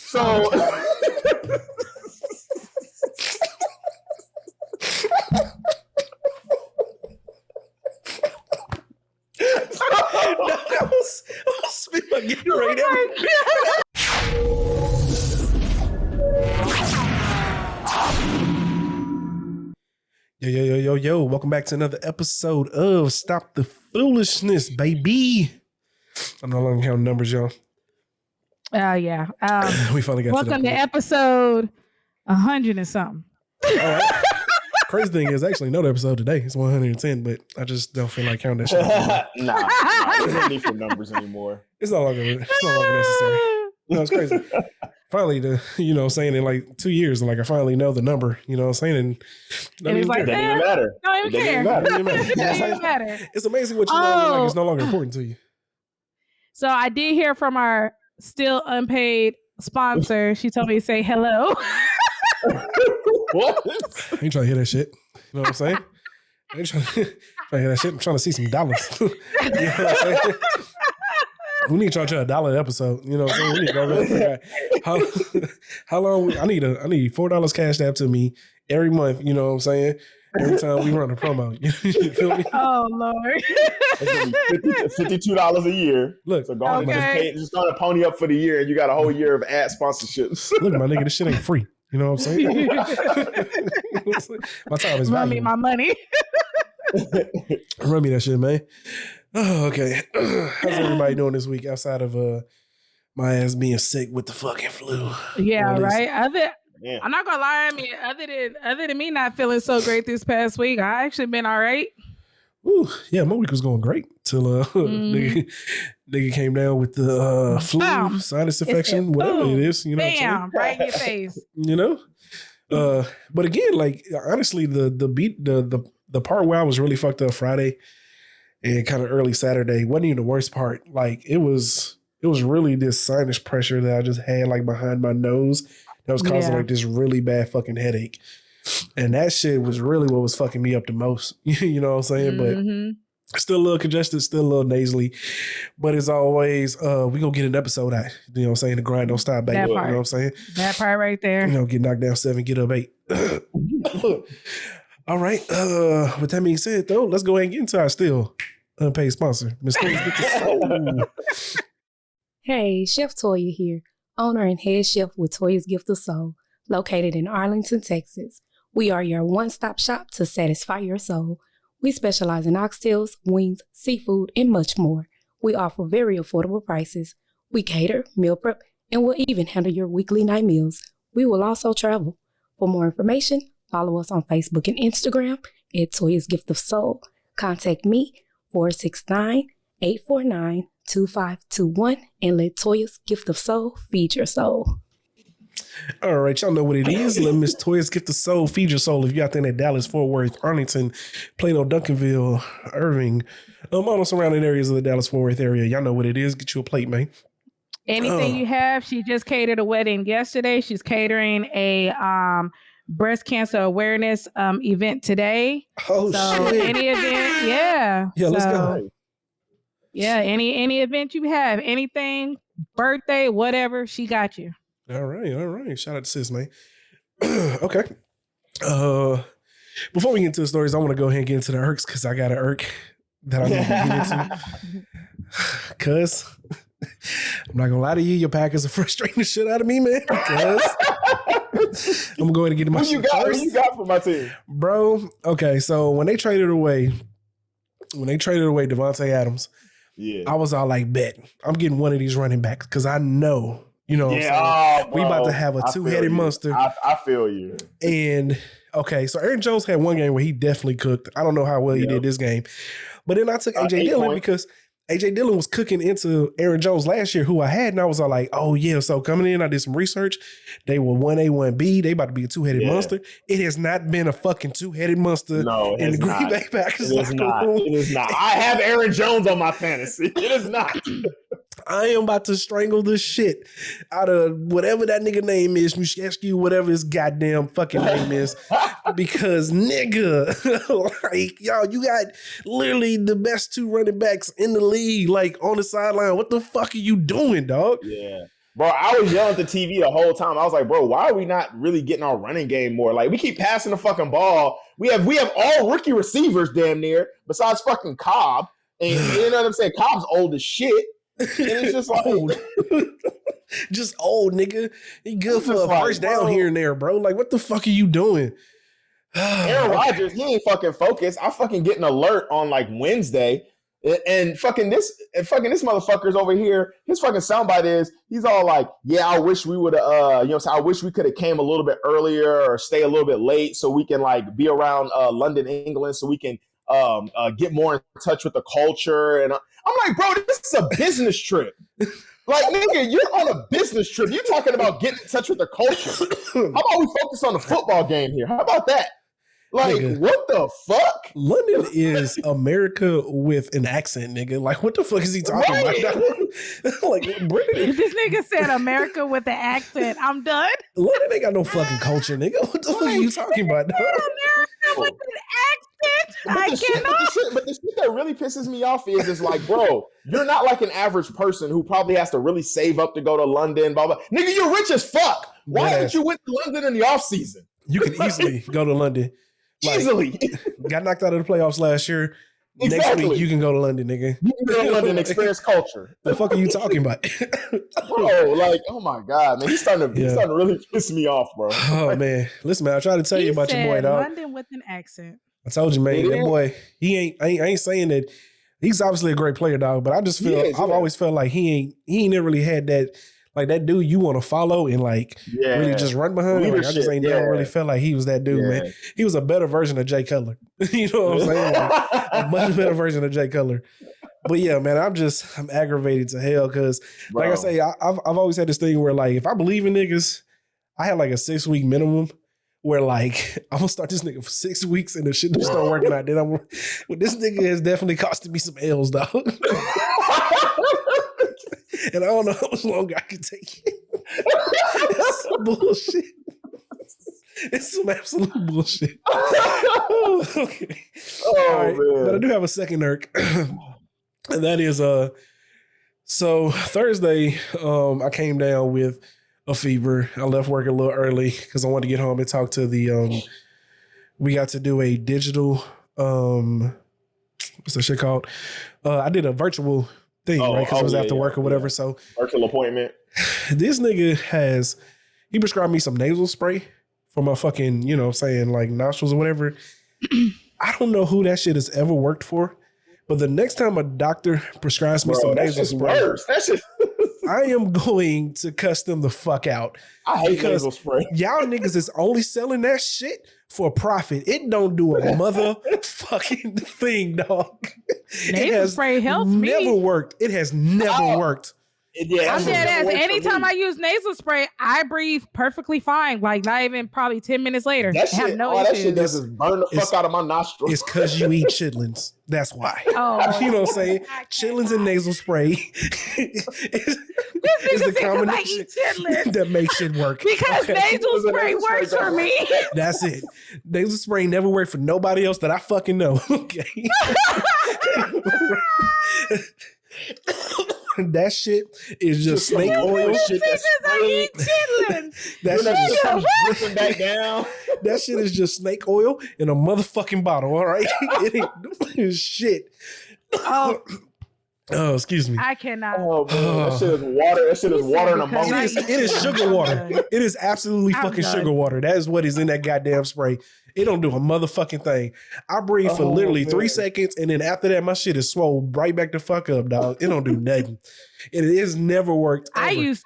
So I was spitting my Gatorade out. Yo. Welcome back to another episode of Stop the Foolishness, baby. I'm no longer counting numbers, y'all. Yeah. We finally got welcome to episode 100 and something. All right. Crazy thing is, I actually know the episode today. It's 110, but I just don't feel like counting that shit. nah, there's no need for numbers anymore. It's no longer necessary. No, it's crazy. Finally, saying in like 2 years, like I finally know the number, saying, and it's like, it doesn't even matter. Don't even matter. It's amazing what you know, like it's no longer important to you. So I did hear from our still unpaid sponsor. She told me to say hello. What? I ain't trying to hear that shit. You know what I'm saying? I ain't trying to hear that shit. I'm trying to see some dollars. You know what I'm saying? We need to charge you $1 an episode. You know what I'm saying? We need to go figure out how long I need $4 cash app to me every month. You know what I'm saying? Every time we run a promo. You feel me? Oh Lord. It's gonna be $52 a year. Look, so go on just start a pony up for the year, and you got a whole year of ad sponsorships. Look, my nigga, this shit ain't free. You know what I'm saying? My time is valuable. Run me my money. Run me that shit, man. Oh, okay. How's everybody doing this week outside of my ass being sick with the fucking flu? Yeah, right. I'm not gonna lie. I mean, other than me not feeling so great this past week, I actually been all right. Ooh, yeah, my week was going great till nigga came down with the flu, sinus infection, whatever it is. You know, bam, right in your face. You know, but again, like honestly, the part where I was really fucked up Friday and kind of early Saturday wasn't even the worst part. Like it was really this sinus pressure that I just had like behind my nose that was causing like this really bad fucking headache. And that shit was really what was fucking me up the most. You know what I'm saying? But still a little congested, still a little nasally. But as always, we gonna get an episode out. You know what I'm saying? The grind don't stop, baby. You know what I'm saying? That part right there. Get knocked down 7, get up 8. All right. With that being said, though, let's go ahead and get into our still unpaid sponsor, Miss Toys Gift of Soul. Hey, Chef Toya here, owner and head chef with Toya's Gift of Soul, located in Arlington, Texas. We are your one-stop shop to satisfy your soul. We specialize in oxtails, wings, seafood, and much more. We offer very affordable prices. We cater, meal prep, and we'll even handle your weekly night meals. We will also travel. For more information, follow us on Facebook and Instagram at Toya's Gift of Soul. Contact me, 469-849-2521, and let Toya's Gift of Soul feed your soul. All right, y'all know what it is. Let Miss Toya's Gift of Soul feed your soul. If you're out there in Dallas, Fort Worth, Arlington, Plano, Duncanville, Irving, all the surrounding areas of the Dallas-Fort Worth area, y'all know what it is. Get you a plate, man. Anything you have. She just catered a wedding yesterday. She's catering a breast cancer awareness event today. Oh, so shit. Any event, yeah. Let's go. Yeah, any event you have, anything, birthday, whatever, she got you. All right. Shout out to sis, man. Okay. Before we get into the stories, I want to go ahead and get into the irks because I got an irk that I need to get into. Cuz I'm not gonna lie to you, your Packers are frustrating the shit out of me, man. Because I'm gonna go ahead and get in my shit first. What you got for my team, bro? Okay, so when they traded away Devontae Adams, I was all like, bet I'm getting one of these running backs because I know. You know what I'm saying? We about to have a two-headed monster. I feel you. And, okay, so Aaron Jones had one game where he definitely cooked. I don't know how well he did this game. But then I took A.J. Dillon because A.J. Dillon was cooking into Aaron Jones last year, who I had, and I was all like, oh, yeah. So coming in, I did some research. They were 1A, 1B. They about to be a two-headed monster. It has not been a fucking two-headed monster in the Green Bay Packers. It is not. I have Aaron Jones on my fantasy. It is not. I am about to strangle the shit out of whatever that nigga name is, Mushescu, whatever his goddamn fucking name is, because nigga, like, y'all, you got literally the best two running backs in the league, like on the sideline. What the fuck are you doing, dog? Yeah. Bro, I was yelling at the TV the whole time. I was like, bro, why are we not really getting our running game more? Like, we keep passing the fucking ball. We have all rookie receivers damn near, besides fucking Cobb. And you know what I'm saying? Cobb's old as shit. And it's just like old. Just old, nigga. He good for a first down here and there, bro. Like, what the fuck are you doing? Aaron Rodgers, he ain't fucking focused. I fucking get an alert on like Wednesday. And fucking this motherfucker's over here. His fucking soundbite is he's all like, "Yeah, I wish we would have, I wish we could have came a little bit earlier or stay a little bit late so we can like be around London, England, so we can get more in touch with the culture." And I'm like, bro, this is a business trip. Like, nigga, you're on a business trip. You're talking about getting in touch with the culture. How about we focus on the football game here? How about that? Like, nigga, what the fuck? London is America with an accent, nigga. Like, what the fuck is he talking about? Like, Britain. This nigga said America with an accent. I'm done. London ain't got no fucking culture, nigga. What the fuck are you talking about? America with an accent. I cannot. But the shit that really pisses me off is like, bro, you're not like an average person who probably has to really save up to go to London, blah, blah. Nigga, you're rich as fuck. Why haven't you went to London in the off season? You can easily go to London. Like, easily. Got knocked out of the playoffs last year. Exactly. Next week, you can go to London, nigga. You can go to London and experience culture. The fuck are you talking about? Bro, like, oh my God, man. He's starting to really piss me off, bro. Oh, man. Listen, man, I tried to tell you about your boy, dog. London with an accent. I told you, man, that boy, I ain't saying that he's obviously a great player, dog, but I just feel, I've always felt like he ain't never really had that, like that dude you want to follow and like really just run behind. Like, I just ain't never really felt like he was that dude, man. He was a better version of Jay Cutler. You know what I'm saying? Like, a much better version of Jay Cutler. But yeah, man, I'm aggravated to hell because, like I say, I've always had this thing where like if I believe in niggas, I had like a 6-week minimum where like I'm gonna start this nigga for 6 weeks and the shit just start working out. Then this nigga has definitely costed me some L's, dog. And I don't know how much longer I can take it. It's some bullshit. It's some absolute bullshit. Okay. All right. Man. But I do have a second irk. And that is so Thursday, I came down with a fever. I left work a little early because I wanted to get home and talk to the we got to do a digital what's that shit called? I did a virtual thing, right? Because it was after work or whatever. So virtual appointment. This nigga he prescribed me some nasal spray for my fucking, you know, saying like nostrils or whatever. I don't know who that shit has ever worked for, but the next time a doctor prescribes me some nasal spray, I am going to cuss them the fuck out. I hate nasal spray. Y'all niggas is only selling that shit for profit. It don't do a motherfucking thing, dog. Nasal spray helps me. Never worked. It has never worked. I'm dead ass. Anytime I use nasal spray, I breathe perfectly fine. Like not even probably 10 minutes later. That shit, I have no issues. That shit just burn the fuck out of my nostrils. It's because you eat chitlins. That's why. Oh, you know what I'm saying? Chitlins and nasal spray is the combination that makes shit work. Because nasal spray works for me. That's it. Nasal spray never worked for nobody else that I fucking know. Okay. That shit is just snake oil. Shit I eat chitlins. That shit back down. That shit is just snake oil in a motherfucking bottle. All right, it ain't doing shit. Oh, excuse me. I cannot. Oh, man. That shit is water. That shit is water in a bottle. It is sugar water. It is absolutely fucking sugar water. That is what is in that goddamn spray. It don't do a motherfucking thing. I breathe for literally 3 seconds, and then after that, my shit is swole right back the fuck up, dog. It don't do nothing. It has never worked. Ever. I use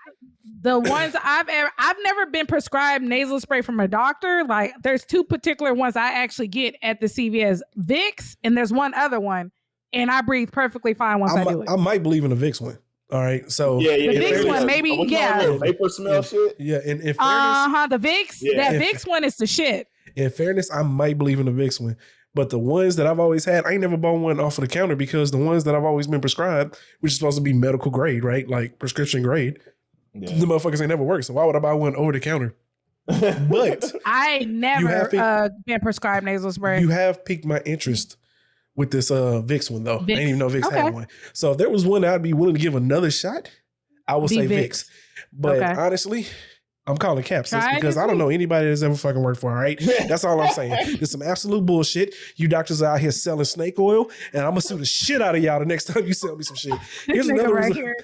the ones I've never been prescribed nasal spray from a doctor. Like there's 2 particular ones I actually get at the CVS, Vicks, and there's one other one, and I breathe perfectly fine once I do it. I might believe in the Vicks one. All right, so the Vicks one, maybe, vapor smell shit. Yeah, in fairness, the Vicks, that Vicks one is the shit. In fairness, I might believe in the Vicks one, but the ones that I've always had, I ain't never bought one off of the counter because the ones that I've always been prescribed, which is supposed to be medical grade, right, like prescription grade, the motherfuckers ain't never worked. So why would I buy one over the counter? But I never been prescribed nasal spray. You have piqued my interest with this Vicks one though. I didn't even know Vicks had one. So if there was one that I'd be willing to give another shot, I will say Vicks. But honestly, I'm calling caps because I don't know anybody that's ever fucking worked for, all right? That's all I'm saying. There's some absolute bullshit. You doctors are out here selling snake oil, and I'm going to sue the shit out of y'all the next time you sell me some shit. Here's another reason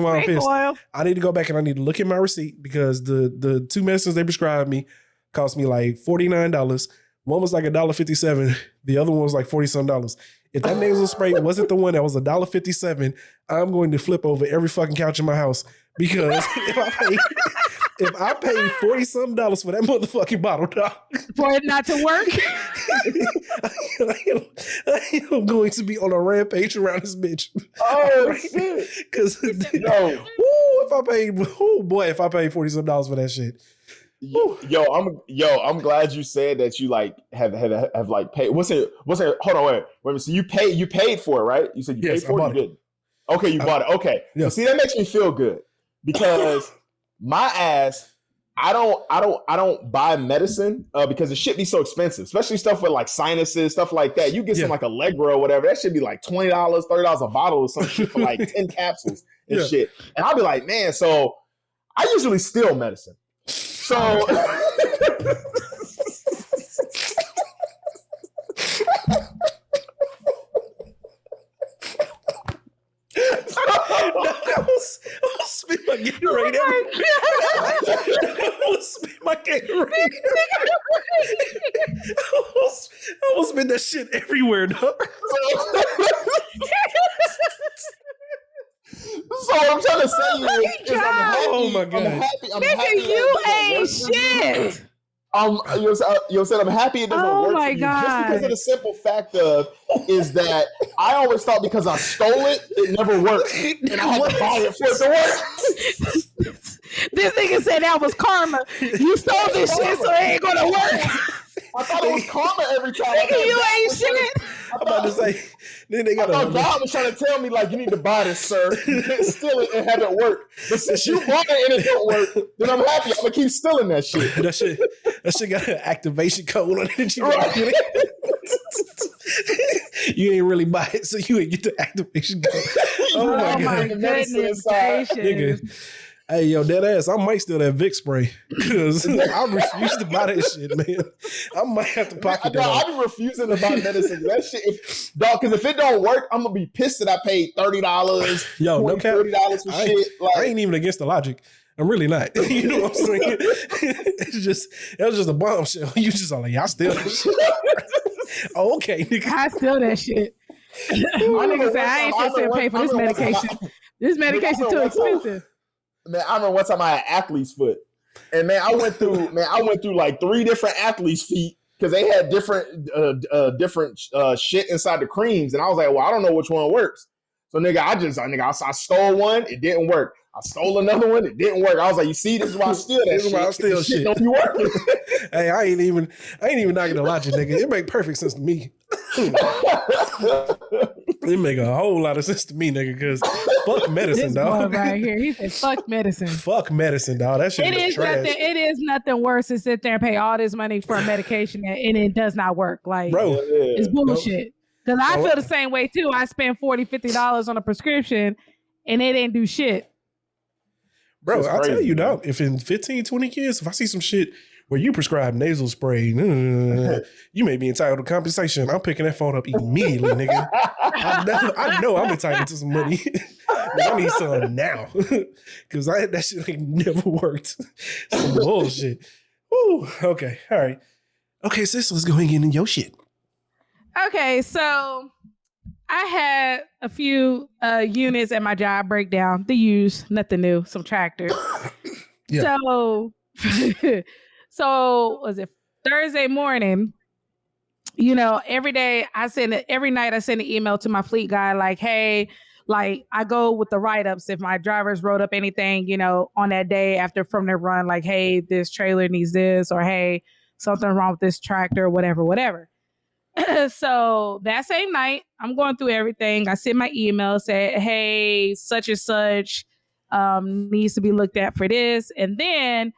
why I'm pissed. I need to go back and I need to look at my receipt because the two medicines they prescribed me cost me like $49. One was like $1.57. The other one was like $40-some. If that nasal spray wasn't the one that was $1.57, I'm going to flip over every fucking couch in my house because if I paid $40-some for that motherfucking bottle, dog, for it not to work, I am going to be on a rampage around this bitch. Oh shit! Because if I paid $40-some for that shit. I'm glad you said that you like have like paid. What's it? Hold on, wait. So you paid for it, right? You said you paid for it. You did. Okay, you bought it. Okay. Yeah. So see, that makes me feel good because my ass, I don't buy medicine because it should be so expensive, especially stuff with like sinuses, stuff like that. You get some like Allegra or whatever, that should be like $20, $30 a bottle or some shit for like 10 capsules and shit. And I'll be like, man, so I usually steal medicine. So I will spit my Gatorade I will spit my Gatorade. I will spit that shit everywhere, dog. So what I'm trying to say is I'm happy. Oh my God. I'm happy. Nigga, you ain't shit. You said I'm happy it doesn't work for you. Just because of the simple fact of is that I always thought because I stole it, it never worked. And I had to buy it for it to work. This nigga said that was karma. You stole this shit, so it ain't gonna work. I thought it was karma every time. Nigga, you ain't shit. I'm about to say, then they got God was trying to tell me, like, you need to buy this, sir. You can't steal it and have it work. But since you bought it and it don't work, then I'm happy. I'm gonna keep stealing that shit. That shit got an activation code on it. You ain't really buy it, so you ain't get the activation code. Oh my goodness gracious. Hey, yo, dead ass, I might steal that Vicks spray because I refuse to buy that shit, man. I might have to pocket that. I've been refusing to buy medicine. That shit, because if it don't work, I'm going to be pissed that I paid $30, yo, no cap. $40 for shit. Like, I ain't even against the logic. I'm really not. You know what I'm saying? It was just a bombshell. You just all like, I steal that shit. Oh, okay, nigga. I steal that shit. My nigga said, I ain't just gonna pay for this medication. This medication too expensive. Man, I remember one time I had athlete's foot, and man, I went through like 3 different athlete's feet because they had different shit inside the creams, and I was like, well, I don't know which one works. So I stole one, it didn't work. I stole another one, it didn't work. I was like, you see, this is why I steal that shit. This is why I steal shit. Don't be working. Hey, I ain't even knocking the logic, nigga. It make perfect sense to me. It make a whole lot of sense to me, nigga, because fuck medicine, dog. Right here, he said, "Fuck medicine." Fuck medicine, dog. That shit is trash. It is nothing worse than sit there and pay all this money for a medication and it does not work. Like, bro, it's bullshit. Because I feel the same way too. I spend $40, $50 on a prescription and it didn't do shit. Bro, I tell you, dog, if in 15, 20 years, if I see some shit where you prescribe nasal spray, you may be entitled to compensation. I'm picking that phone up immediately, nigga. I know I'm entitled to some money. I need some now. Because that shit ain't never worked. Some bullshit. Ooh, okay, all right. Okay, sis, let's go and get in your shit. Okay, so I had a few units at my job breakdown. The use, nothing new, some tractors. Yeah. So was it Thursday morning? You know, every night I send an email to my fleet guy like, hey, like I go with the write-ups if my drivers wrote up anything, you know, on that day from their run, like, hey, this trailer needs this, or hey, something wrong with this tractor, whatever. So that same night, I'm going through everything. I send my email, say, hey, such and such needs to be looked at for this. And then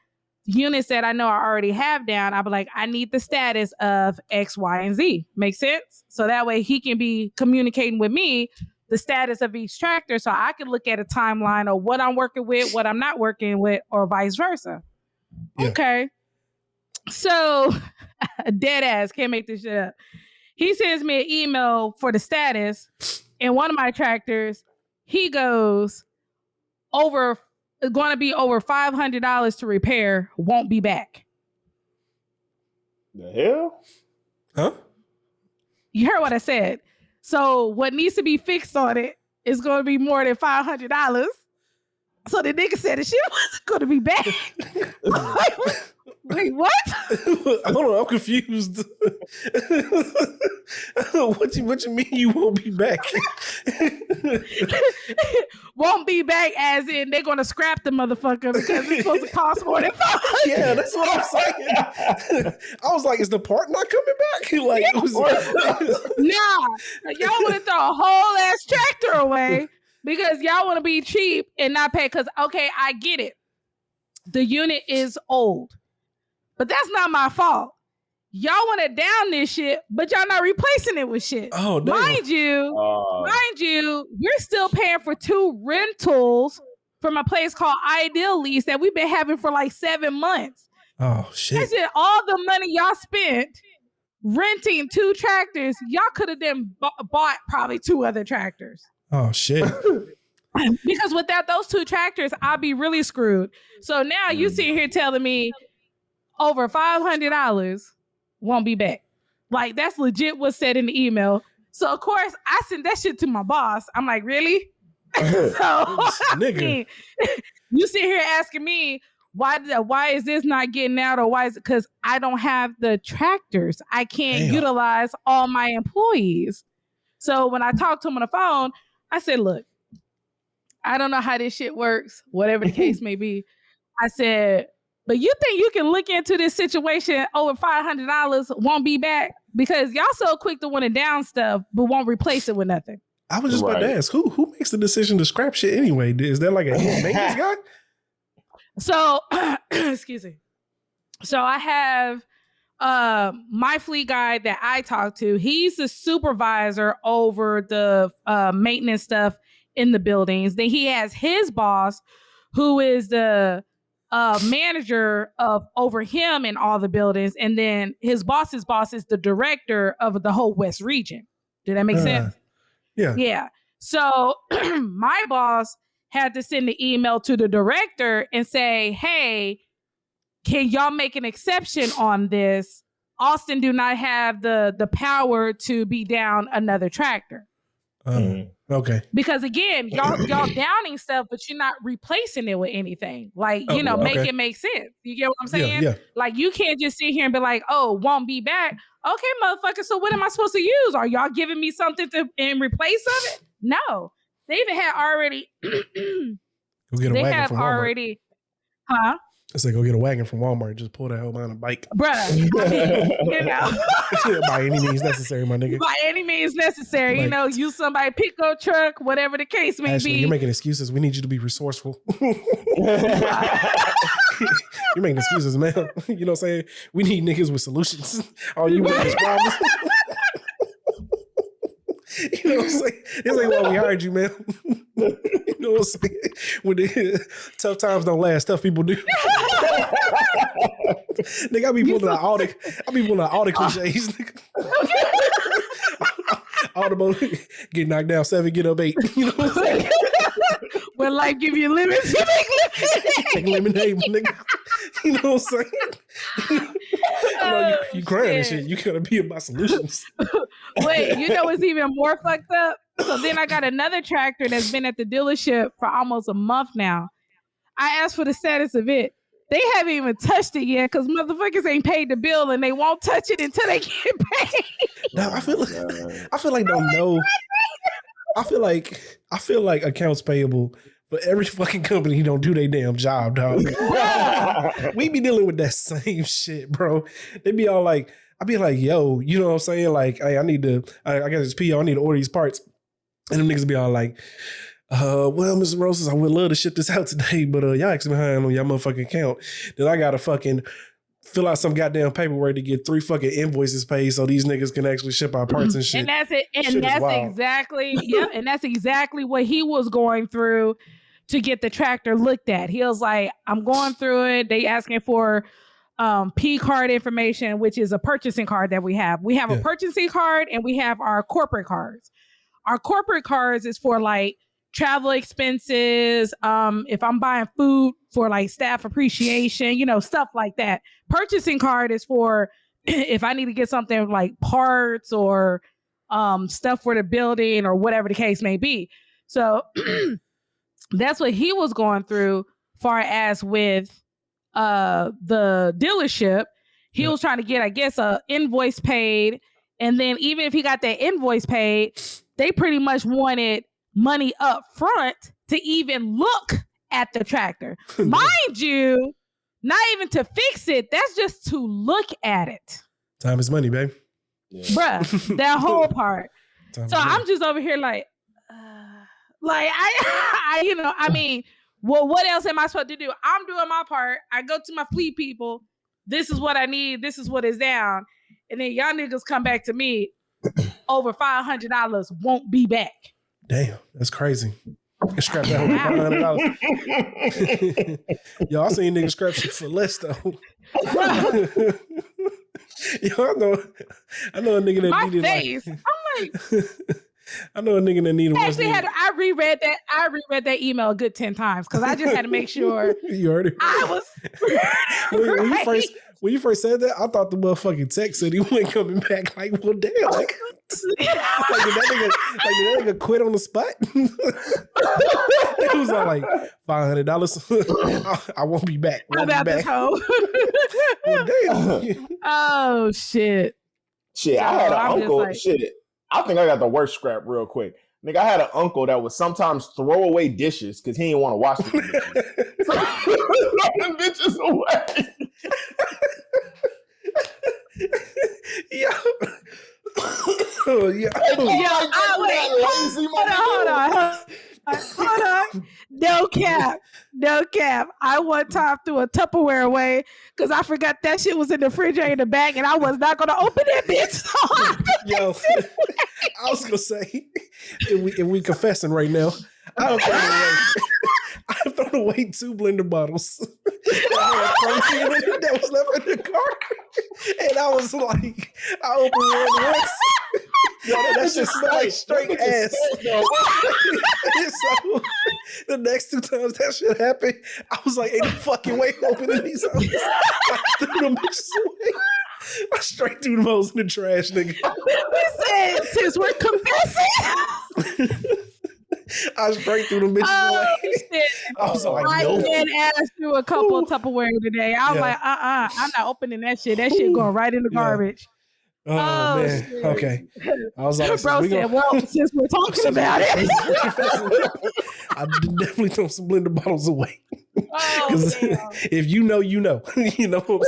units that I know I already have down, I'll be like, I need the status of X, Y, and Z. Make sense? So that way he can be communicating with me the status of each tractor so I can look at a timeline of what I'm working with, what I'm not working with, or vice versa. Yeah. Okay. So, dead ass, can't make this shit up. He sends me an email for the status, and one of my tractors, he goes, going to be over $500 to repair, won't be back. The hell? Huh? You heard what I said. So what needs to be fixed on it is going to be more than $500. So the nigga said the shit wasn't going to be back. Wait, what? Hold on, I'm confused. What you mean you won't be back? Won't be back as in they're gonna scrap the motherfucker because it's supposed to cost more than $500. Yeah, that's what I'm saying. I was like, is the part not coming back? Like, nah, y'all want to throw a whole ass tractor away because y'all want to be cheap and not pay. Because okay, I get it. The unit is old. But that's not my fault. Y'all want to down this shit, but y'all not replacing it with shit. Oh, damn. Mind you, we're still paying for 2 rentals from a place called Ideal Lease that we've been having for like 7 months. Oh, shit. That's it. All the money y'all spent renting 2 tractors, y'all could have then bought probably 2 other tractors. Oh, shit. Because without those 2 tractors, I'll be really screwed. So now you sit here telling me over $500 won't be back. Like, that's legit what's said in the email. So, of course, I sent that shit to my boss. I'm like, really? Nigga. You sit here asking me, why is this not getting out? Or why is it? Because I don't have the tractors. I can't utilize all my employees. So when I talked to him on the phone, I said, look, I don't know how this shit works, whatever the case may be. I said, but you think you can look into this situation over $500 won't be back? Because y'all so quick to want to down stuff, but won't replace it with nothing. I was just about to ask, who makes the decision to scrap shit anyway? Is that like a maintenance guy? So, excuse me. So I have my fleet guy that I talk to. He's the supervisor over the maintenance stuff in the buildings. Then he has his boss, who is the manager of over him in all the buildings, and then his boss's boss is the director of the whole West region. Did that make sense? Yeah. So my boss had to send the email to the director and say, hey, can y'all make an exception on this? Austin do not have the power to be down another tractor. Okay. Because again, y'all downing stuff, but you're not replacing it with anything. Like, make it make sense. You get what I'm saying? Yeah. Like, you can't just sit here and be like, oh, won't be back. Okay, motherfucker, so what am I supposed to use? Are y'all giving me something in replace of it? No. They even had already go get a wagon from Walmart. Already, huh? I said, go get a wagon from Walmart. Just pull that hell on a bike. Bruh, by any means necessary, my nigga. By any means necessary. Like, use somebody pickup truck, whatever the case may be. You're making excuses. We need you to be resourceful. You're making excuses, man. You know what I'm saying? We need niggas with solutions. All you want is problems. You know what I'm saying? It's like, well, we hired you, man. You know what I'm saying? When tough times don't last, tough people do. Nigga, I be pulling out all the cliches. All the most get knocked down 7, get up 8. You know what I'm saying? When life give you lemons, you make lemonade. Take lemonade, nigga. You know what I'm saying? You crying and shit. You gotta be about solutions. Wait, you know what's even more fucked up? So then I got another tractor that's been at the dealership for almost a month now. I asked for the status of it. They haven't even touched it yet because motherfuckers ain't paid the bill and they won't touch it until they get paid. No, I feel like don't know. I feel like accounts payable for every fucking company don't do their damn job, dog. We be dealing with that same shit, bro. They be all like, I be like, yo, you know what I'm saying? Like, hey, I got this PO, I need to order these parts. And them niggas be all like, well, Mr. Roses, I would love to ship this out today, but y'all actually behind on y'all motherfucking account. Then I gotta fucking fill out some goddamn paperwork to get 3 fucking invoices paid so these niggas can actually ship our parts and shit. And that's it. And Shit that's exactly, and that's exactly what he was going through to get the tractor looked at. He was like, I'm going through it. They asking for P card information, which is a purchasing card that we have. We have a purchasing card and we have our corporate cards. Our corporate cards is for like travel expenses. If I'm buying food for like staff appreciation, stuff like that. Purchasing card is for if I need to get something like parts or stuff for the building or whatever the case may be. So that's what he was going through far as with the dealership. He was trying to get, I guess, a invoice paid. And then even if he got that invoice paid, they pretty much wanted money up front to even look at the tractor. Mind you, not even to fix it. That's just to look at it. Time is money, babe. Yeah. Bruh, that whole part. So I'm just over here like well, what else am I supposed to do? I'm doing my part. I go to my fleet people. This is what I need. This is what is down. And then y'all niggas come back to me over $500 won't be back. Damn, that's crazy. Scrap that whole $500. Yo, I seen niggas scrap shit for less though. Yo, I know a nigga that needed face. Like, I'm like, I know a nigga that needed. I reread that email a good 10 times because I just had to make sure. You heard it. I was. When you first said that, I thought the motherfucking text said he wasn't coming back. Like, well, damn. Like, did that nigga quit on the spot? It was all like $500. I won't be back. About this hoe. Well, damn. Oh shit. Shit, I had an uncle. Shit, I think I got the worst scrap real quick. Nigga, I had an uncle that would sometimes throw away dishes because he didn't want to wash the dishes. Throw them bitches away. Yeah. Hold on. No cap. I one time threw a Tupperware away because I forgot that shit was in the refrigerator in the bag and I was not going to open that bitch. Yo, I was going to say, if we confessing right now, I've thrown away 2 blender bottles. That was left in the car. And I was like, I opened one once. Yo, that shit smelled like straight ass. So the next 2 times that shit happened, I was like, ain't no fucking way opening these up. I threw them bitches away. I straight threw them hoes in the trash, nigga. We said, since we're confessing. I straight threw them bitches away. Shit. I was like, I no. did ask you a couple of Tupperware today. I was like, I'm not opening that shit. That shit going right in the garbage. Oh man. Shit. Okay. I was like, bro said, well, since we're talking about it. I definitely throw some blender bottles away. Because if you know, you know. You know what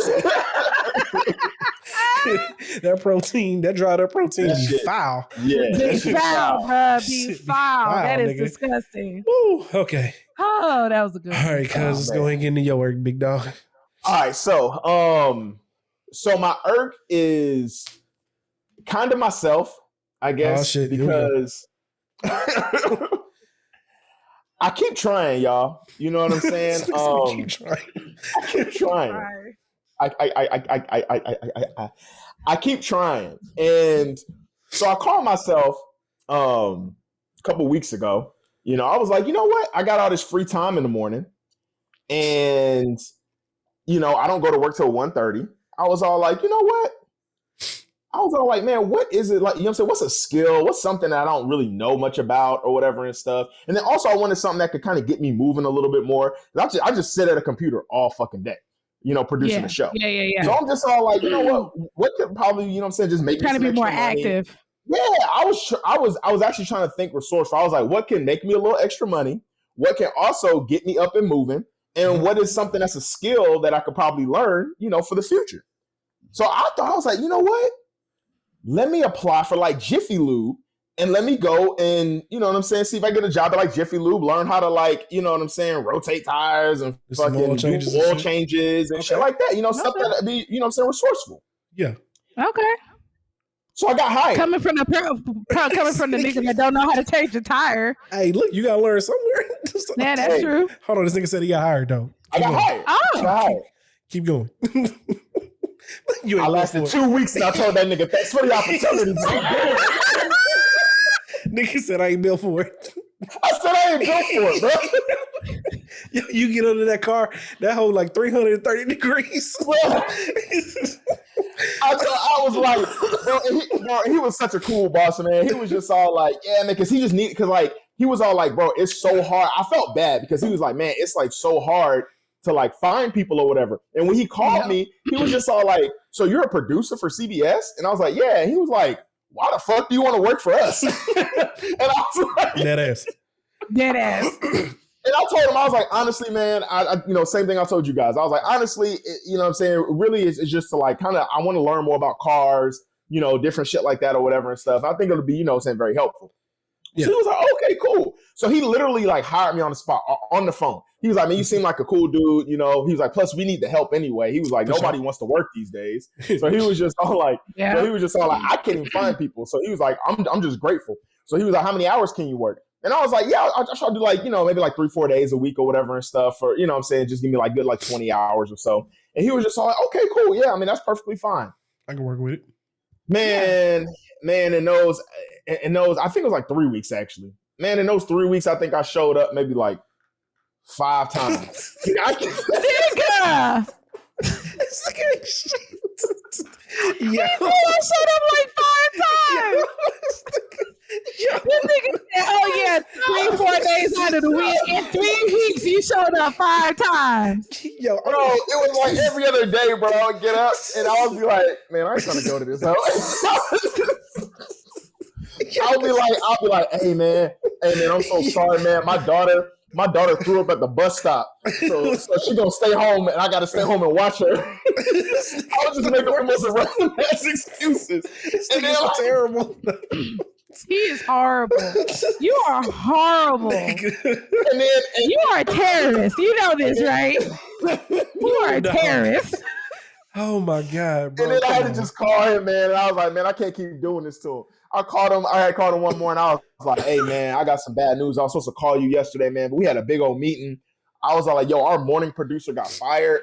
I'm saying? That dried up protein be foul. Yeah. Be foul, bro. Be foul. That is nigga. disgusting. Woo, okay. Oh, that was a good one. All right, cuz let's go ahead and get into your work, big dog. All right, so my irk is kind of myself, I guess, because I keep trying, y'all. You know what I'm saying? I keep trying. I keep trying. And so I called myself a couple weeks ago. You know, I was like, you know what? I got all this free time in the morning. And, you know, I don't go to work till 1:30. I was all like, you know what? I was all like, man, what is it like? You know what I'm saying? What's a skill? What's something that I don't really know much about or whatever and stuff? And then also I wanted something that could kind of get me moving a little bit more. I just sit at a computer all fucking day, you know, producing a show. Yeah. So I'm just all like, you know what could probably, you know what I'm saying, just make me trying to be more money. active. Yeah, I was actually trying to think resourceful. I was like, what can make me a little extra money? What can also get me up and moving? And what is something that's a skill that I could probably learn, you know, for the future? So I was like, you know what? Let me apply for like Jiffy Lube and let me go and, you know what I'm saying, see if I get a job at like Jiffy Lube, learn how to like, you know what I'm saying, rotate tires and fucking oil changes and shit like that. You know, stuff that be, you know what I'm saying, resourceful. Yeah. Okay. So I got hired. Coming from the nigga that don't know how to change the tire. Hey, look, you gotta learn somewhere. Yeah, that's true. Hold on, this nigga said he got hired though. I got hired. Keep going. I lasted 2 weeks and I told that nigga, thanks for the opportunity. Nigga said I ain't built for it. I said I ain't built for it, bro. You get under that car, that whole like 330 degrees. I was like, bro, he was such a cool boss, man. He was just all like, yeah, man, because he just needed, because like, he was all like, bro, it's so hard. I felt bad because he was like, man, it's like so hard to like find people or whatever. And when he called me, he was just all like, so you're a producer for CBS? And I was like, yeah. And he was like, why the fuck do you want to work for us? And I was like, dead ass. And I told him, I was like, honestly, man, I you know, same thing I told you guys. I was like, honestly, you know what I'm saying? Really, it's just to like kind of, I want to learn more about cars, you know, different shit like that or whatever and stuff. I think it'll be, you know what I'm saying, very helpful. Yeah. So he was like, okay, cool. So he literally like hired me on the spot, on the phone. He was like, man, you seem like a cool dude, you know. He was like, plus we need the help anyway. He was like, nobody wants to work these days. So he was just all like, I can't even find people. So he was like, I'm just grateful. So he was like, how many hours can you work? And I was like, yeah, I'll try to do like, you know, maybe like 3-4 days a week or whatever and stuff. Or, you know what I'm saying, just give me like good like 20 hours or so. And he was just all like, okay, cool. Yeah, I mean, that's perfectly fine. I can work with it. Man, in those, I think it was like 3 weeks actually. Man, in those 3 weeks, I think I showed up maybe like 5 times. Nigga! Yeah. I showed up like 5 times. This nigga said, oh yeah, 3-4 days out of the week. In 3 weeks, you showed up 5 times. Yo, bro, it was like every other day, bro. I would get up and I would be like, man, I ain't trying to go to this house. I'll be like, hey man, I'm so sorry, man. My daughter threw up at the bus stop, so she gonna stay home, and I gotta stay home and watch her. I was just making the most random ass excuses. And then terrible. He is horrible. You are horrible. And you are a terrorist. You know this, right? You are a terrorist. Oh my God, bro. And then I had to just call him, man. And I was like, man, I can't keep doing this to him. I had called him one morning. I was like, hey, man, I got some bad news. I was supposed to call you yesterday, man, but we had a big old meeting. I was all like, yo, our morning producer got fired,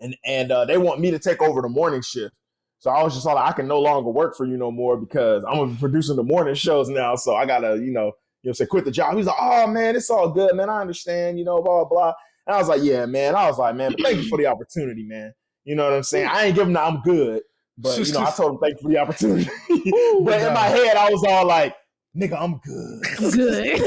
and they want me to take over the morning shift. So I was just all like, I can no longer work for you no more because I'm going to be producing the morning shows now. So I got to, say quit the job. He's like, oh, man, it's all good, man. I understand, blah, blah, blah. And I was like, yeah, man. I was like, man, but thank you for the opportunity, man. You know what I'm saying? I ain't giving that I'm good. But, I told him thank you for the opportunity. But in my head, I was all like, nigga, I'm good. Good.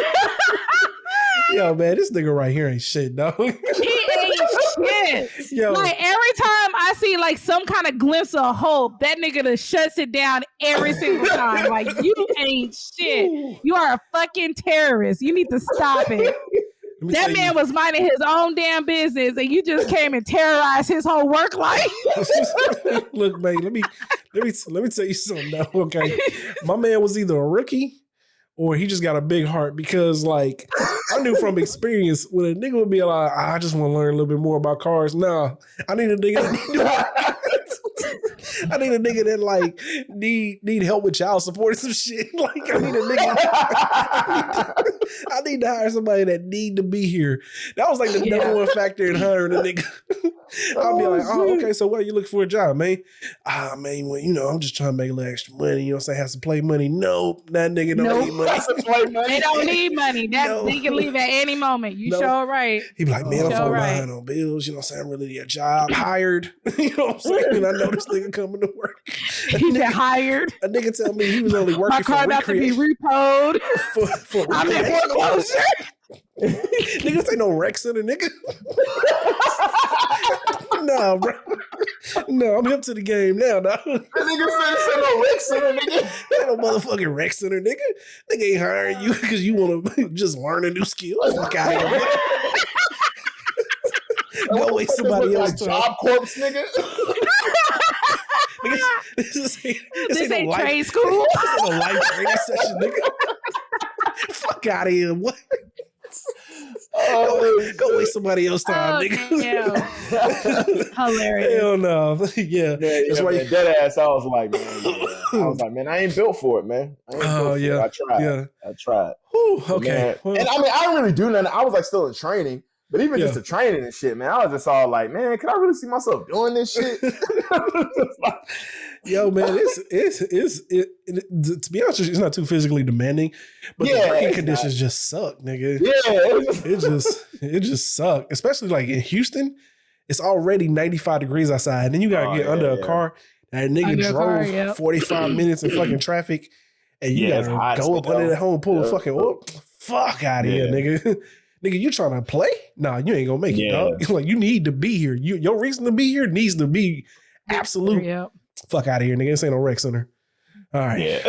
Yo, man, this nigga right here ain't shit, dog. He ain't shit. Yo. Like, every time I see, like, some kind of glimpse of hope, that nigga just shuts it down every single time. Like, you ain't shit. You are a fucking terrorist. You need to stop it. That man was minding his own damn business, and you just came and terrorized his whole work life. Look, man, let me tell you something now, okay? My man was either a rookie or he just got a big heart because, like, I knew from experience when a nigga would be like, I just want to learn a little bit more about cars. Nah, I need a nigga that like need help with child support and some shit. Like I need to hire somebody that need to be here. That was like the number one factor in hiring a nigga. I'll be like, oh, okay, so what are you looking for a job, man? Man, well, I'm just trying to make a little extra money. You know what I'm saying? Have to play money. Nope, that nigga don't need money. They don't need money. They can leave at any moment. You sure right. He be like, man, I'm so behind on bills. You know what I'm saying? I'm really need a job. Hired. You know what I'm saying? And I know this nigga coming to work. He got hired. A nigga tell me he was only working my car about to be repoed. for I'm in foreclosure. Niggas ain't no rec center, nigga. Nah, bro. No, I'm hip to the game now, dog. That nigga said no rec center, nigga. Ain't no motherfucking rec center, nigga. Nigga ain't hiring you because you want to just learn a new skill. Fuck out of here. Go waste somebody else's time. Job corpse, nigga. This ain't no trade school. This ain't no life training session, nigga. Fuck out of here. What? Go waste somebody else's time, nigga. Yeah. Hilarious. Hell no. Yeah. That's why dead ass. I was like, man, I ain't built for it, man. I ain't built for it. I tried. Yeah. I tried. Whew, okay. Well, and I mean, I didn't really do nothing. I was like still in training, but even just the training and shit, man, I was just all like, man, can I really see myself doing this shit? Yo, man, it's to be honest with you, it's not too physically demanding, but the working conditions just suck, nigga. Yeah, it just suck, especially like in Houston. It's already 95 degrees outside, and then you gotta get under a car. That nigga drove 45 minutes in fucking traffic, and you gotta go up under that home, pull a fucking fuck out of here, nigga. Nigga, you trying to play? Nah, you ain't gonna make it, dog. Like, you need to be here. Your reason to be here needs to be absolute. Yep. Fuck out of here, nigga. This ain't no rec center. All right. Yeah.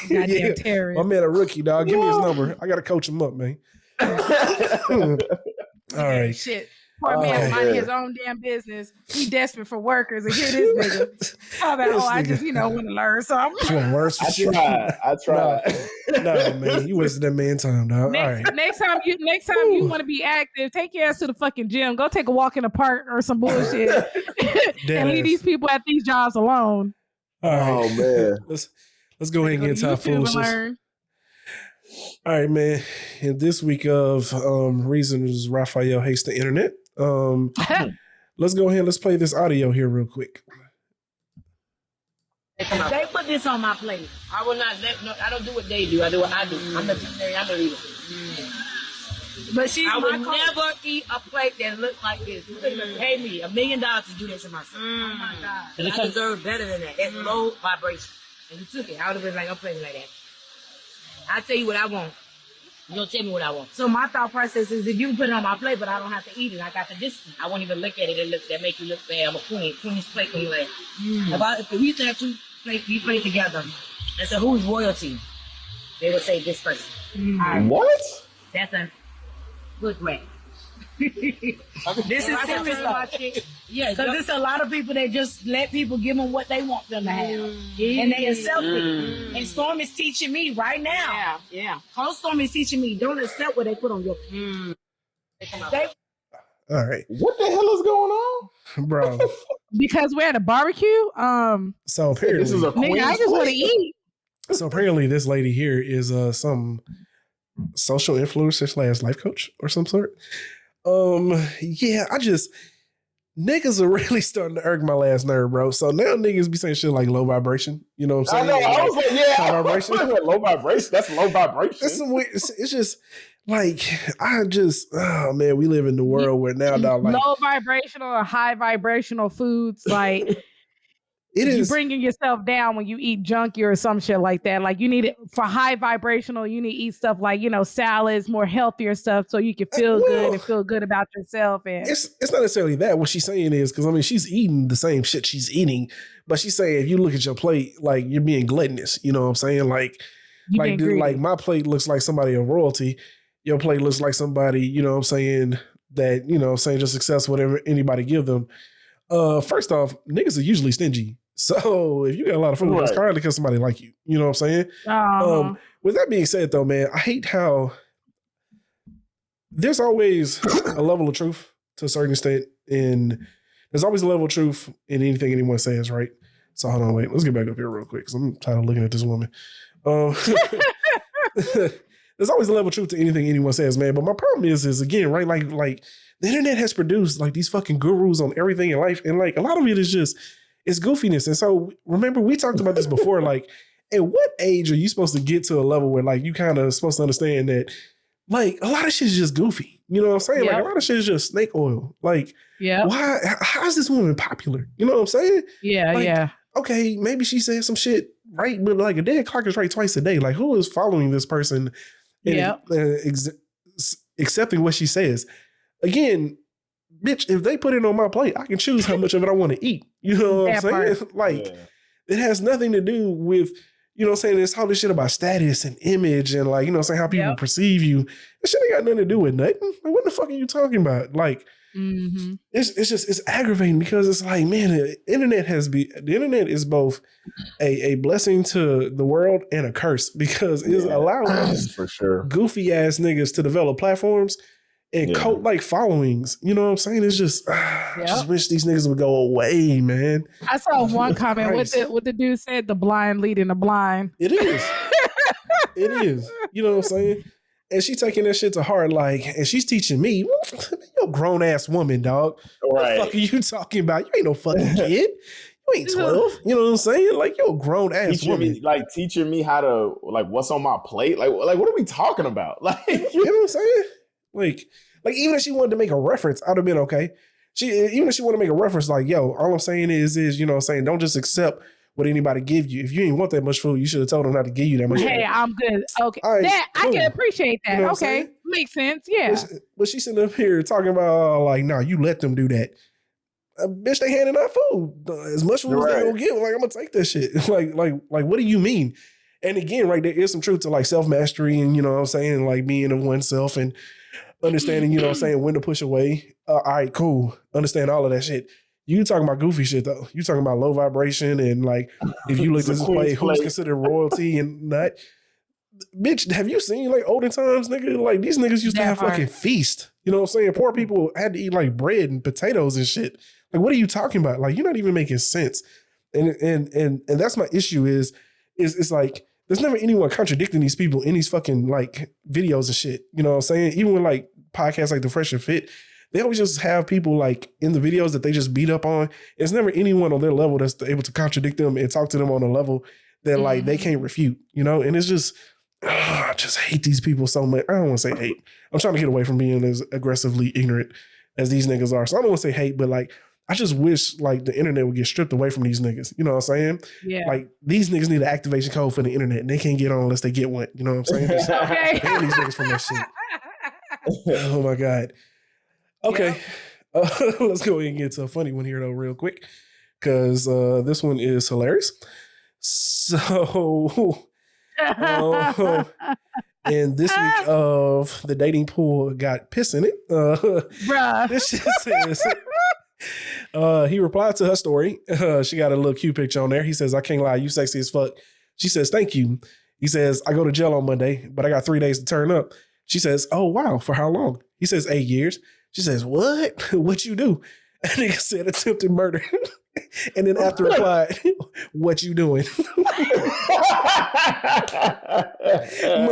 Goddamn terrorist. My man a rookie, dog. Give me his number. I gotta coach him up, man. All right. Shit. Poor man minding his own damn business. He desperate for workers, and here this nigga. How about, I just, want to learn something. I tried. No, man, you wasted that man time, dog. Next time you want to be active, take your ass to the fucking gym. Go take a walk in the park or some bullshit, and leave these people at these jobs alone. All right. Oh man, let's go ahead and get into our foolishness. All right, man. In this week of reasons Raphael hates the internet, let's go ahead and let's play this audio here real quick. They put this on my plate. I will not I don't do what they do. I do what I do. I'm the visionary. I'm the leader. But I would never eat a plate that looked like this. You couldn't pay me $1 million to do this to myself. Oh my God. I deserve better than that. That's low vibration. And you took it. I would have been like, I'm playing like that. I tell you what I want. You don't tell me what I want. So my thought process is, if you put it on my plate, but I don't have to eat it, I got the distance. I won't even look at it. That make you look bad. I'm a queen. Queen's plate when you like. If we used to have two plates, we play together. I said, who's royalty? They would say this person. What? That's a good way. This is serious stuff. Yeah, because there's a lot of people that just let people give them what they want them to have, and they accept it. And Storm is teaching me right now. Yeah. Whole Storm is teaching me, don't accept what they put on your plate. All right. What the hell is going on, bro? Because we're at a barbecue. So apparently, this is a nigga, I just want to eat. So apparently, this lady here is some social influencer / life coach or some sort. Yeah, niggas are really starting to irk my last nerve, bro. So now niggas be saying shit like low vibration. You know what I'm saying? I was like, high vibration. Low vibration. That's low vibration. It's some weird, it's just like, oh man, we live in the world where now, dog, like low vibrational or high vibrational foods, like you bringing yourself down when you eat junky or some shit like that. Like, you need it for high vibrational. You need to eat stuff like, salads, more healthier stuff, so you can feel good and feel good about yourself. And it's not necessarily that. What she's saying is, because I mean, she's eating the same shit she's eating, but she's saying if you look at your plate, like, you're being gluttonous. You know what I'm saying? Like my plate looks like somebody of royalty. Your plate looks like somebody, you know what I'm saying, that, saying just accepts whatever anybody give them. First off, niggas are usually stingy. So if you got a lot of food, it's hard because somebody like you. You know what I'm saying? With that being said, though, man, I hate how there's always a level of truth to a certain extent, and there's always a level of truth in anything anyone says, right? So hold on, wait, let's get back up here real quick because I'm tired of looking at this woman. There's always a level of truth to anything anyone says, man. But my problem is again, right? Like the internet has produced like these fucking gurus on everything in life, and like a lot of it is just. It's goofiness. And so remember, we talked about this before, like, at what age are you supposed to get to a level where like you kind of supposed to understand that like a lot of shit is just goofy. You know what I'm saying? Yep. Like a lot of shit is just snake oil. Like, how is this woman popular? You know what I'm saying? Yeah, like, okay, maybe she said some shit right, but like a dead clock is right twice a day. Like, who is following this person and accepting what she says? Again, bitch, if they put it on my plate, I can choose how much of it I want to eat. You know what I'm saying? Like, it has nothing to do with, you know what I'm saying, it's all this shit about status and image and like, you know what I'm saying, how people perceive you. That shit ain't got nothing to do with nothing. Like, what the fuck are you talking about? Like, Mm-hmm. It's aggravating because it's like, man, the internet is both a blessing to the world and a curse because it's allowing these for sure goofy ass niggas to develop platforms and cult like followings. You know what I'm saying? It's just, just wish these niggas would go away, man. I saw one comment what the dude said, the blind leading the blind. It is. It is. You know what I'm saying? And she taking that shit to heart, like, and she's teaching me, you're a grown ass woman, dog. What the fuck are you talking about? You ain't no fucking kid. You ain't 12. You know what I'm saying? Like, you're a grown ass woman. Teaching me how to, like, what's on my plate. Like, what are we talking about? Like, you know what I'm saying? Like even if she wanted to make a reference, I'd have been okay. Even if she wanted to make a reference, like, yo, all I'm saying is, you know what I'm saying? Don't just accept what anybody give you. If you ain't want that much food, you should have told them not to give you that much food. Hey, I'm good. Okay. Right, I can appreciate that. You know okay. Makes sense. Yeah. But she's sitting up here talking about, like, no, you let them do that. Bitch, they handing out food. As much food as they gonna give. Like, I'm gonna take that shit. like, what do you mean? And again, right, there is some truth to, like, self-mastery and, you know what I'm saying, like, being of oneself and understanding, you know what I'm saying, when to push away. All right, cool. Understand all of that shit. You talking about goofy shit, though. You talking about low vibration and, like, if you look at this play, who's considered royalty and not. Bitch, have you seen, like, olden times, nigga? Like, these niggas used to have fucking feast. You know what I'm saying? Poor people had to eat, like, bread and potatoes and shit. Like, what are you talking about? Like, you're not even making sense. And that's my issue is it's like, there's never anyone contradicting these people in these fucking, like, videos and shit. You know what I'm saying? Even with, like, podcasts like The Fresh and Fit, they always just have people, like, in the videos that they just beat up on. It's never anyone on their level that's able to contradict them and talk to them on a level that, like, they can't refute, you know? And it's just, I just hate these people so much. I don't want to say hate. I'm trying to get away from being as aggressively ignorant as these niggas are. So I don't want to say hate, but, like, I just wish, like, the internet would get stripped away from these niggas. You know what I'm saying? Yeah. Like, these niggas need an activation code for the internet, and they can't get on unless they get one. You know what I'm saying? Just ban these niggas from that shit. Oh, my God. Okay. Let's go ahead and get to a funny one here, though, real quick, because this one is hilarious. So, and this week of the dating pool got piss in it. Bruh. This shit says... he replied to her story. She got a little cute picture on there. He says, I can't lie, you sexy as fuck. She says, thank you. He says, I go to jail on Monday, but I got 3 days to turn up. She says, oh, wow, for how long? He says, 8 years. She says, what? What you do? And nigga said, attempted murder. And then after replied, what you doing? My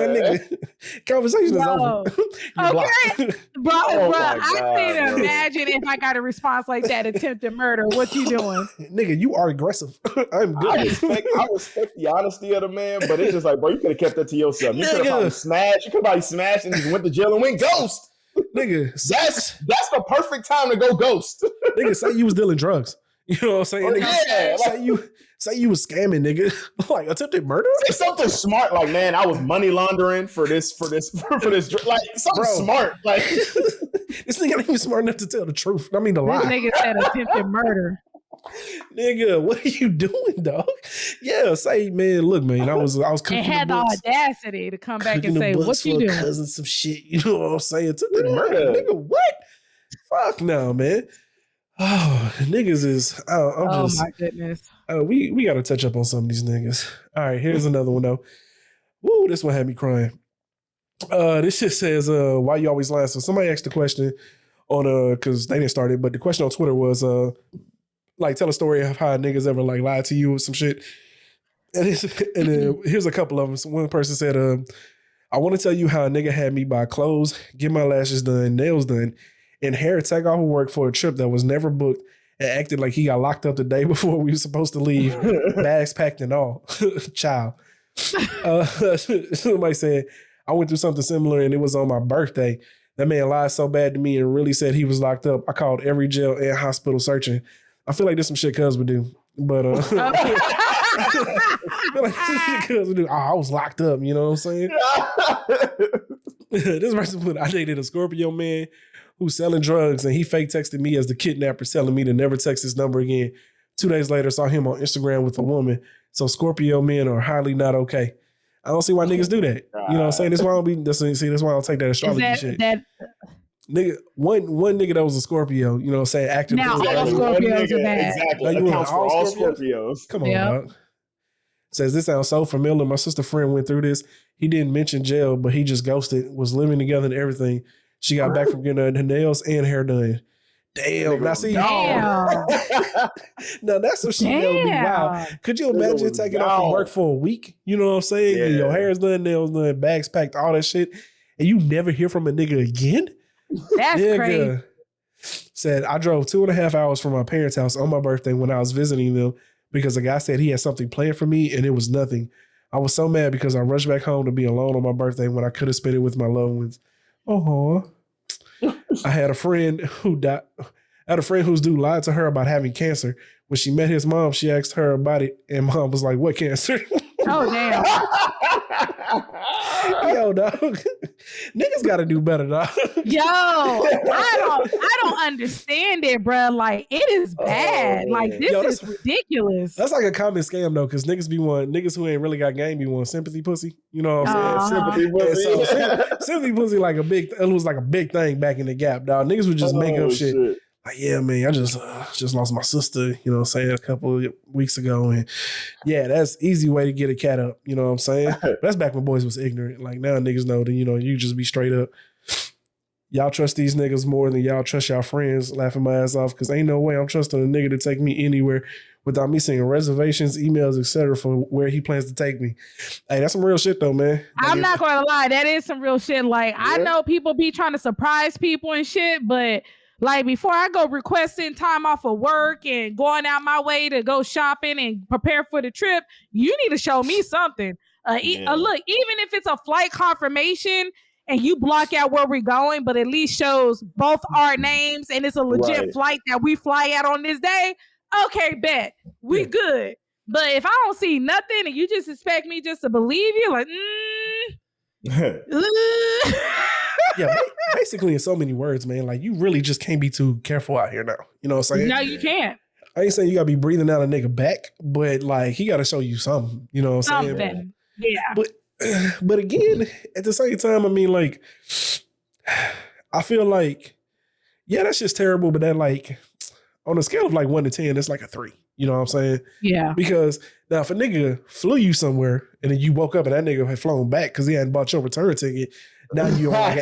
nigga, conversation is over. Okay. Bro, I can't imagine if I got a response like that, attempted murder. What you doing? Nigga, you are aggressive. I'm good. I respect the honesty of the man, but it's just like, bro, you could have kept that to yourself. You could have probably smashed. You could probably smashed and just went to jail and went ghost. Nigga, that's the perfect time to go ghost. Nigga, say you was dealing drugs. You know what I'm saying? Nigga, yeah, say you was scamming, nigga. Like attempted murder? Say something smart, like, man, I was money laundering for this, like something smart. Like this nigga ain't even smart enough to tell the truth. I mean to lie. This nigga said attempted murder. Nigga, what are you doing, dog? Yeah, say, man, look, man, I was cooking. And had the audacity to come back and say, what you doing? Cousin, some shit. You know what I'm saying? Attempted murder, nigga. What? Fuck no, man. Oh, niggas is. My goodness. We got to touch up on some of these niggas. All right, here's another one though. Woo, this one had me crying. This shit says, why you always lying? So somebody asked the question on because they didn't start it, but the question on Twitter was like, tell a story of how niggas ever like lied to you or some shit. And here's a couple of them. One person said, I want to tell you how a nigga had me buy clothes, get my lashes done, nails done, and hair take off of work for a trip that was never booked and acted like he got locked up the day before we were supposed to leave, bags packed and all. Child. Somebody said, I went through something similar and it was on my birthday. That man lied so bad to me and really said he was locked up. I called every jail and hospital searching. I feel like there's some shit cuz would do. But I feel like this shit cuz would do. Oh, I was locked up, you know what I'm saying? This person put, I dated a Scorpio man who's selling drugs, and he fake texted me as the kidnapper, telling me to never text his number again. 2 days later, saw him on Instagram with a woman. So Scorpio men are highly not okay. I don't see why niggas do that. You know what I'm saying? That's why I don't take that astrology shit. Nigga, one nigga that was a Scorpio, you know what I'm saying? Acting Now exactly. all Scorpios are bad. Exactly. Now you Accounts for all Scorpios. Come on, Yep. dog. Says this sounds so familiar. My sister friend went through this. He didn't mention jail, but he just ghosted. Was living together and everything. She got back from getting her nails and hair done. Damn. Now see, Damn. now that's some shit that would be wild. Could you imagine taking off from work for a week? You know what I'm saying? Yeah. Your hair's done, nails done, bags packed, all that shit, and you never hear from a nigga again? That's crazy. Said I drove 2.5 hours from my parents' house on my birthday when I was visiting them because the guy said he had something planned for me and it was nothing. I was so mad because I rushed back home to be alone on my birthday when I could have spent it with my loved ones. Oh, I had a friend who died. I had a friend whose dude lied to her about having cancer. When she met his mom, she asked her about it, and mom was like, "What cancer?" Oh damn. Yo, dog. Niggas got to do better, dog. Yo, I don't understand it, bro. Like it is bad. Like this is ridiculous. That's like a common scam though, because niggas who ain't really got game be wanting sympathy pussy. You know what I'm saying? Sympathy pussy. So, sympathy pussy like it was like a big thing back in the Gap, dog. Niggas would just make up shit. Like, yeah, man, I just lost my sister, you know what I'm saying, a couple of weeks ago. And yeah, that's easy way to get a cat up, you know what I'm saying? But that's back when boys was ignorant. Like now niggas know that, you know, you just be straight up. Y'all trust these niggas more than y'all trust y'all friends, laughing my ass off, because ain't no way I'm trusting a nigga to take me anywhere without me seeing reservations, emails, etc. for where he plans to take me. Hey, that's some real shit though, man. I'm not going to lie. That is some real shit. Like, yeah. I know people be trying to surprise people and shit, but like before I go requesting time off of work and going out my way to go shopping and prepare for the trip, you need to show me something. Look, even if it's a flight confirmation and you block out where we're going, but at least shows both our names and it's a legit flight that we fly out on this day. Okay, bet. We good. But if I don't see nothing and you just expect me just to believe you, like, yeah, basically in so many words, man, like you really just can't be too careful out here now. You know what I'm saying? No, you can't. I ain't saying you gotta be breathing out a nigga back, but like he gotta show you something. You know what I'm saying? Something. Yeah. But again, at the same time, I mean, like, I feel like, yeah, that's just terrible. But that, like, on a scale of like 1 to 10, it's like a 3. You know what I'm saying? Yeah. Because now if a nigga flew you somewhere and then you woke up and that nigga had flown back because he hadn't bought your return ticket, now you like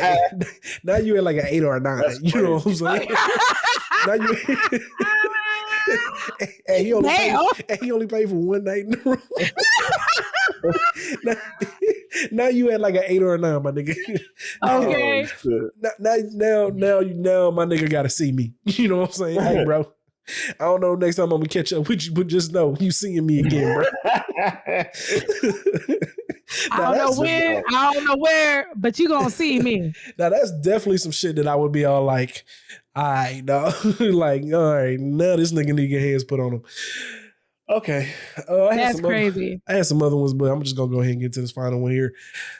now you at like an 8 or a 9. That's you know what I'm saying? Now you and he only paid for one night in the room. now you at like an 8 or a 9, my nigga. Okay. Now my nigga gotta see me. You know what I'm saying? Hey, bro. I don't know next time I'm gonna catch up with you, but just know you seeing me again, bro. I don't know when, I don't know where, but you gonna see me. Now that's definitely some shit that I would be all like, all right, dog. like, all right, now this nigga need to get hands put on him. Okay. That's crazy. I had some other ones, but I'm just gonna go ahead and get to this final one here.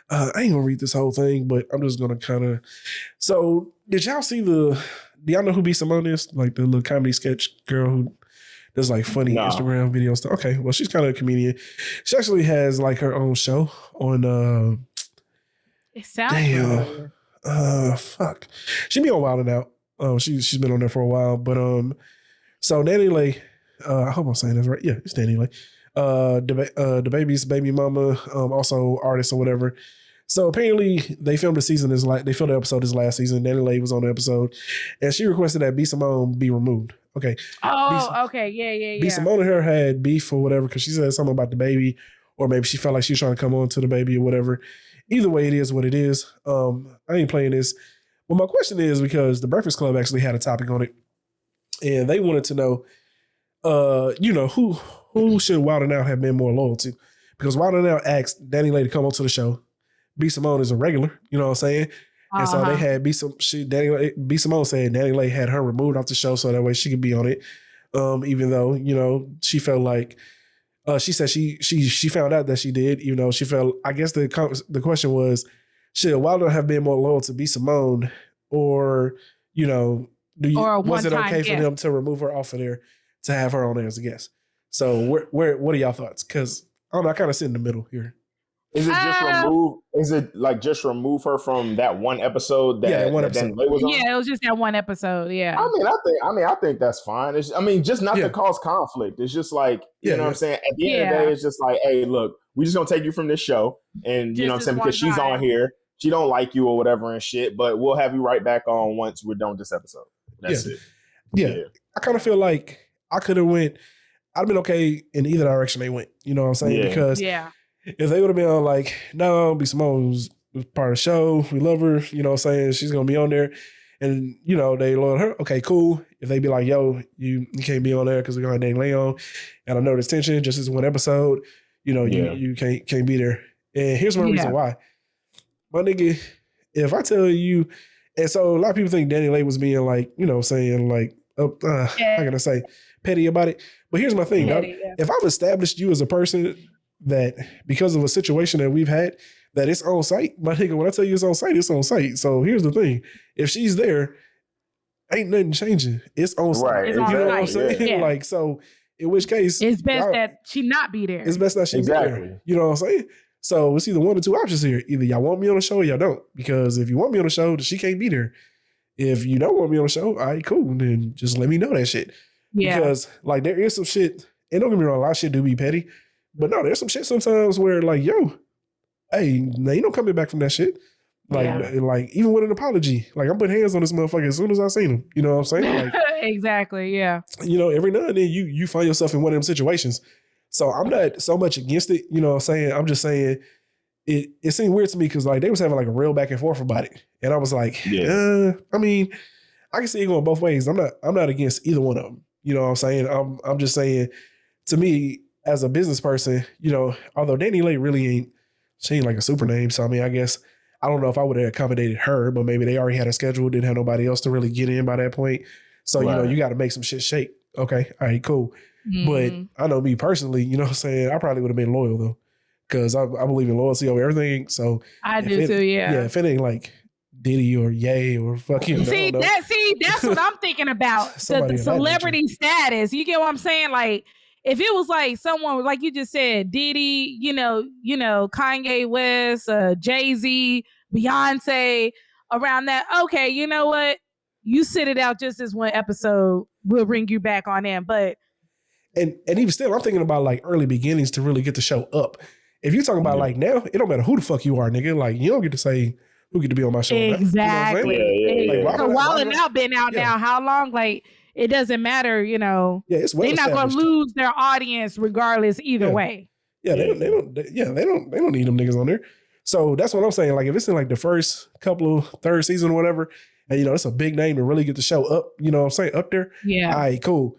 I ain't gonna read this whole thing, but I'm just gonna kind of. So, did y'all see do y'all know who B.Simone is? Like the little comedy sketch girl who does like funny Instagram video stuff. Okay, well, she's kind of a comedian. She actually has like her own show on. It sounds fuck. She be on Wild 'N Out. She's been on there for a while, but so DaniLeigh. I hope I'm saying this right. Yeah, it's DaniLeigh. The baby's baby mama, also artist or whatever. So apparently they filmed the episode this last season. DaniLeigh was on the episode, and she requested that B.Simone be removed. Okay. Oh, okay. Yeah. B.Simone and her had beef or whatever because she said something about the baby, or maybe she felt like she was trying to come on to the baby or whatever. Either way, it is what it is. I ain't playing this. Well, my question is because the Breakfast Club actually had a topic on it, and they wanted to know. Who should Wild 'N Out have been more loyal to? Because Wild 'N Out asked DaniLeigh to come on to the show. B.Simone is a regular, you know what I'm saying? And so they had B.Simone said DaniLeigh had her removed off the show so that way she could be on it. Even though, you know, she felt like she said she found out that she did, even though she felt, I guess the question was, should Wild 'N Out have been more loyal to B.Simone or, you know, was it okay for them to remove her off of there? To have her on there as a guest. So what are y'all thoughts? Because I don't know, I kind of sit in the middle here. Is it just remove? Is it like just remove her from that one episode that one episode DaniLeigh was on? Yeah, it was just that one episode. Yeah. I think that's fine. Just not to cause conflict. It's just like you know what I'm saying. At the end of the day, it's just like, hey, look, we just gonna take you from this show, and you know what I'm saying, because she's on here, she don't like you or whatever and shit, but we'll have you right back on once we're done with this episode. That's it. Yeah. I kind of feel like I could have went. I'd been okay in either direction they went. You know what I'm saying? Yeah. Because if they would have been like, no, B.Simone was part of the show. We love her. You know what I'm saying? She's going to be on there. And, you know, they loyal her. Okay, cool. If they be like, yo, you can't be on there because we're going to have DaniLeigh on. And I know there's tension, just as one episode. You know, you can't be there. And here's one reason why. My nigga, if I tell you, and so a lot of people think DaniLeigh was being like, you know, saying like, how can I say, petty about it. But here's my thing, petty, if I've established you as a person that because of a situation that we've had, that it's on site, my nigga, when I tell you it's on site, it's on site. So here's the thing. If she's there, ain't nothing changing. It's on site. Right. You know what I'm saying? Yeah. Like, so in which case, it's best that she not be there. It's best that she be there. You know what I'm saying? So it's either one or two options here. Either y'all want me on the show or y'all don't. Because if you want me on the show, she can't be there. If you don't want me on the show, all right, cool. Then just let me know that shit. Yeah. Because like there is some shit, and don't get me wrong, a lot of shit do be petty. But no, there's some shit sometimes where like, yo, hey, now you don't coming back from that shit. Like even with an apology, like I'm putting hands on this motherfucker as soon as I seen him. You know what I'm saying? Like, exactly, yeah. You know, every now and then you find yourself in one of them situations. So I'm not so much against it, you know what I'm saying? I'm just saying it seemed weird to me because like they was having like a real back and forth about it. And I was like, I mean, I can see it going both ways. I'm not against either one of them. You know what I'm saying? I'm just saying, to me, as a business person, you know, although DaniLeigh really she ain't like a super name. So I mean, I guess I don't know if I would have accommodated her, but maybe they already had a schedule, didn't have nobody else to really get in by that point. So, you know, you got to make some shit shake. Okay. All right, cool. But I know me personally, you know what I'm saying? I probably would have been loyal though. Cause I believe in loyalty over everything. So I do too. Yeah. Yeah. If it ain't like Diddy or Ye or fucking. That's what I'm thinking about. the celebrity status. You get what I'm saying? Like, if it was like someone, like you just said, Diddy, you know, Kanye West, Jay-Z, Beyonce, around that, okay, you know what? You sit it out just as one episode. We'll bring you back on in. But and even still, I'm thinking about like early beginnings to really get the show up. If you're talking about like now, it don't matter who the fuck you are, nigga. Like you don't get to say who get to be on my show. Exactly. You know what I'm saying? So Wild 'N Out been out now. How long? Like, it doesn't matter, you know. Yeah, it's well they're not going to lose their audience regardless either way. Yeah, they don't need them niggas on there. So that's what I'm saying. Like if it's in like the first couple of third season or whatever, and you know it's a big name to really get the show up, you know what I'm saying, up there. Yeah. All right, cool.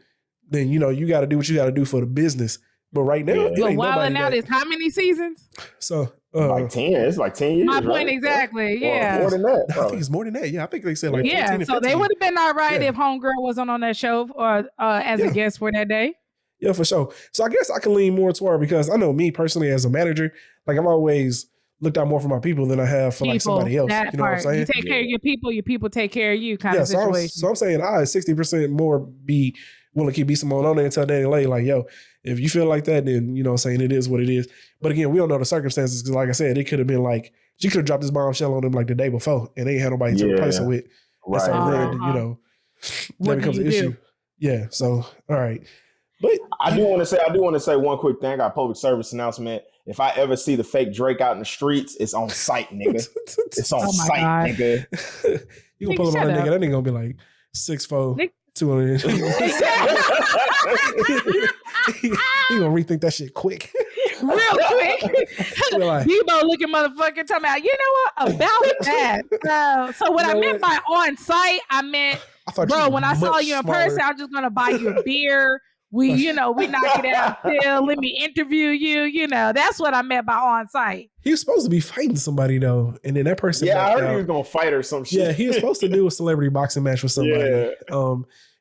Then you know you got to do what you got to do for the business. But right now, but Wild 'N Out is how many seasons? So like 10. It's like 10 years. My point exactly. Yeah. More than that. I think it's more than that. Yeah, I think they said like 14 and 15. So they would have been all right if Homegirl wasn't on that show or as a guest for that day. Yeah, for sure. So I guess I can lean more toward because I know me personally as a manager, like I've always looked out more for my people than I have for like somebody else. You know what I'm saying? You take care of your people take care of you kind of situation. So I'm saying I 60% more be willing to keep B.Simone on there and tell DaniLeigh like, yo, if you feel like that, then you know what I'm saying, it is what it is. But again, we don't know the circumstances because like I said, it could have been like, she could have dropped this bombshell on them like the day before and they ain't had nobody to replace it with. Right. So then, you know, that becomes an issue. Yeah. So, all right. But I do want to say one quick thing. I got a public service announcement. If I ever see the fake Drake out in the streets, it's on site, nigga. It's on site, nigga. You gonna pull him on that nigga. That nigga gonna be like 6'4", 200. He gonna rethink that shit quick. Real quick. Debo looking motherfucker talking about, you know what, about that. So what I meant by on site, I meant, bro, when I saw you in person, I'm just gonna buy you a beer. We knock it out still. Let me interview you. You know, that's what I meant by on site. He was supposed to be fighting somebody though. And then that person. Yeah, I heard he was gonna fight or some shit. Yeah, he was supposed to do a celebrity boxing match with somebody. Yeah.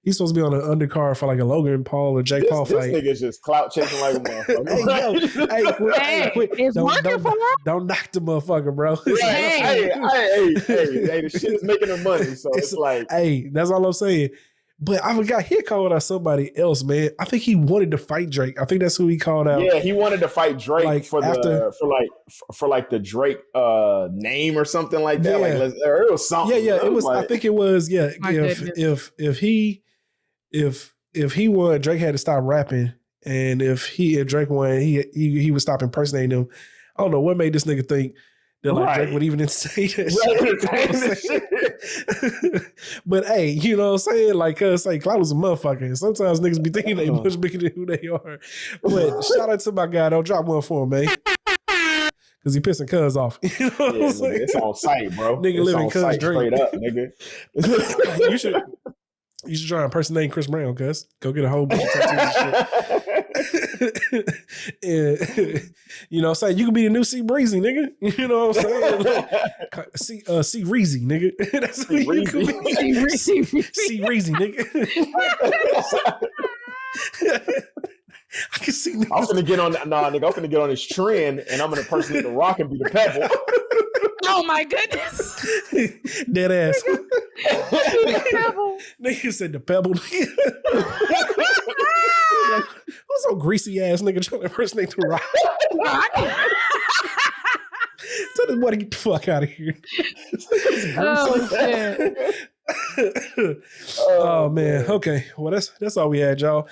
He's supposed to be on an undercard for like a Logan Paul or Jake Paul fight. This nigga's just clout chasing like a motherfucker. Hey, it's working for him. Don't knock the motherfucker, bro. Hey, the shit is making him money. So it's like, hey, that's all I'm saying. But I forgot he called out somebody else, man. I think he wanted to fight Drake. I think that's who he called out. Yeah, he wanted to fight Drake Like, for the Drake name or something like that. Yeah. Like or it was something. Yeah. It was. Like, I think it was. Yeah. My goodness. If he won, Drake had to stop rapping, and if Drake won, he would stop impersonating him. I don't know what made this nigga think that like Drake would even say that shit. But hey, you know what I'm saying? Like, say Cloud was a motherfucker. And sometimes niggas be thinking they much bigger than who they are. But shout out to my guy, though. Drop one for him, man. Because he pissing cuz off. You know what I'm saying? It's on site, bro. Nigga it's living on cuz site Drake. Straight up, nigga. You should try impersonating Chris Brown, cuz. Go get a whole bunch of tattoos and shit. And, you know what I'm saying? You can be the new C Breezy, nigga. You know what I'm saying? Like, C Reezy, nigga. That's who you could be. C Reezy, nigga. I can see niggas. I'm gonna get on nigga. I'm gonna get on this trend and I'm gonna impersonate The Rock and be the Pebble. Oh my goodness. Dead ass. The Pebble. Nigga said the Pebble. Like, what's so greasy ass nigga trying to impersonate The Rock? Tell this boy to get the fuck out of here. Oh shit. Oh man. Okay. Well, that's all we had, y'all.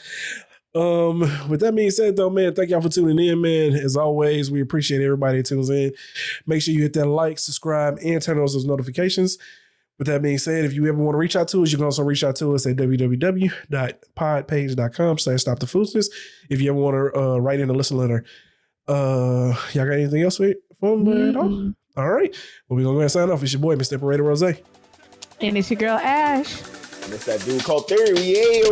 With that being said, though, man, thank y'all for tuning in, man. As always, we appreciate everybody that tunes in. Make sure you hit that like, subscribe, and turn on those notifications. With that being said, if you ever want to reach out to us, you can also reach out to us at www.podpage.com/stopthefoolishness. If you ever want to write in a listen letter. Y'all got anything else for me? All right. Well, we're going to go ahead and sign off. It's your boy, Mr. Operator Rose. And it's your girl, Ash. And it's that dude called Theory. Yeah.